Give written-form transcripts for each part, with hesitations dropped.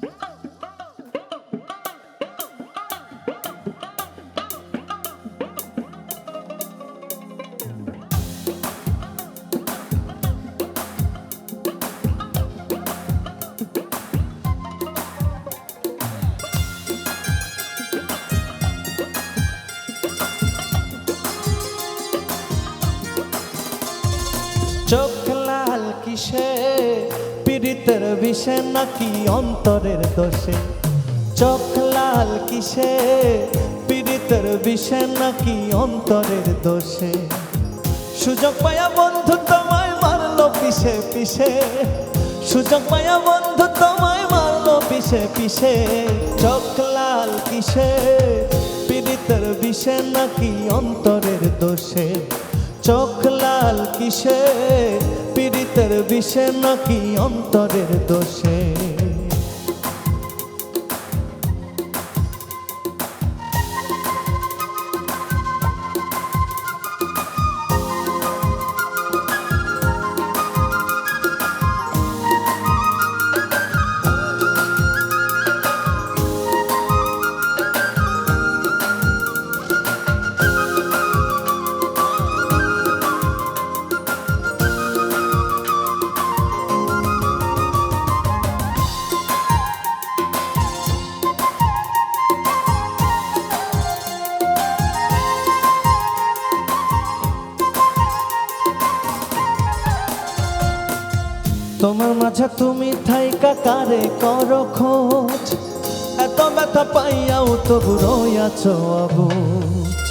চোখ লাল কিসে পীড়িতের বিষে নাকি অন্তরের দোষে? চোখ লাল কিসে পীড়িতের বিষে নাকি অন্তরের দোষে? সুযোগ পায়া বন্ধু তোমায় মারলো পিছে পিছে, সুযোগ পায়া বন্ধু তোমায় মারলো পিছে পিছে। চোখ লাল কিসে পীড়িতের বিষে নাকি অন্তরের দোষে? চোখ লাল কিসে পীড়িতের বিষে নাকি অন্তরের দোষে? তোমার মাঝে তুমি থাইকা কারে করো খোঁজ? এত ব্যথা পাইয়াও তবু রইয়াছ অবুঝ।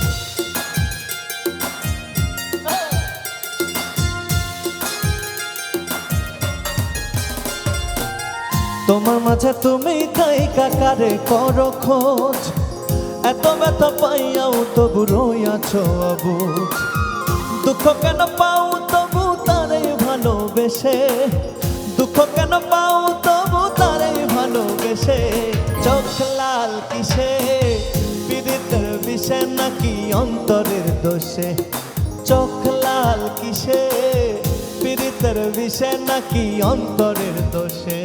তোমার মাঝে তুমি থাইকা কারে করো খোঁজ? এত ব্যথা পাইয়াও তবু রইয়াছ অবুঝ। দুঃখ কেন পাও তবু তারে ভালোবেসে? দুঃখ কেন পাও তবু তারে ভালোবেসে? চোখ লাল কিসে পীড়িতের বিষে নাকি অন্তরের দোষে? চোখ লাল কিসে পীড়িতের বিষে নাকি অন্তরের দোষে?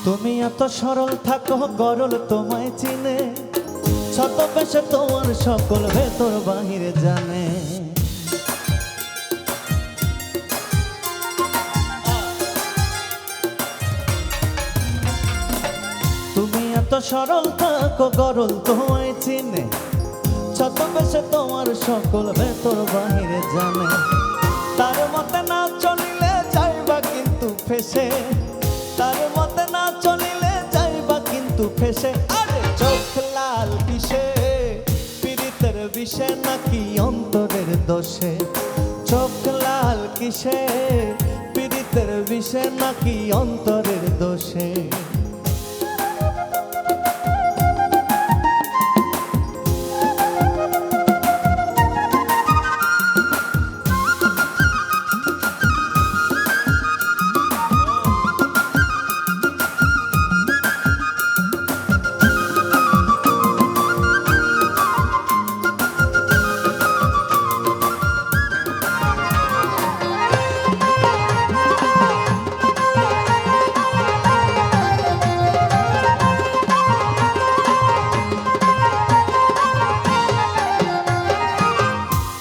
তুমি এত সরল থাকো গরল তোমায় চিনে, ছদ্মবেশে তোমার সকল ভেতর বাহিরে জানে। তুমি এত সরল থাকো গরল তোমায় চিনে, ছদ্মবেশে তোমার সকল ভেতর বাহিরে জানে। তার মতে না চলিলে যাইবা কিন্তু ফেসে, তার মতে না চলিলে যাইবা কিন্তু ফেসে। আরে চোখ লাল কিসে পীড়িতের বিষে নাকি অন্তরের দোষে? চোখ লাল কিসে পীড়িতের বিষে নাকি অন্তরের দোষে?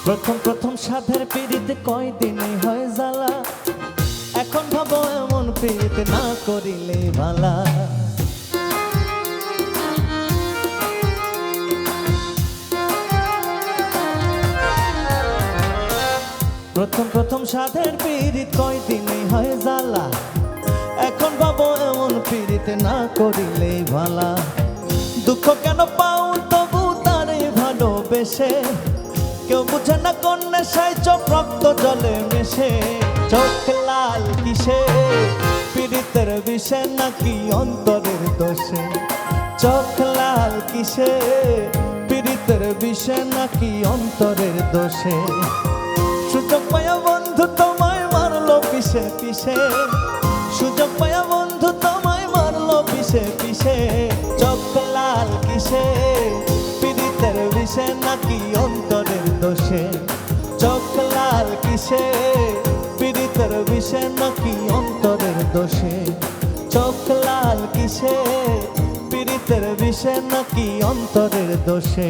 প্রথম প্রথম সাধের পীড়িত কয়দিনে হয় জ্বালা, এখন ভাবো এমন পীড়িত না করিলে ভালা। প্রথম প্রথম সাধের পীড়িত কয়দিনে হয় জ্বালা, এখন ভাবো এমন পীড়িত না করিলে ভালা। দুঃখ কেন পাও তবু তারে ভালোবেসে, কেউ বুঝে না কোন নেশায় চোখ রক্ত জলে মেশে। চোখ লাল কিসে পীড়িতের বিষে নাকি অন্তরের দোষে, চোখ লাল কিসে পীড়িতের বিষে নাকি অন্তরের দোষে। সুযোগ পায়া বন্ধু তোমায় মারলো পিছে পিছে, সুযোগ পায়া বন্ধু তোমায় মারলো পিছে পিছে। চোখ লাল কিসে পীড়িতের বিষে নাকি অন্তরের দোষে, চোখ লাল কিসে পীড়িতের বিষে নাকি অন্তরের দোষে। চোখ লাল কিসে পীড়িতের বিষে নাকি অন্তরের দোষে।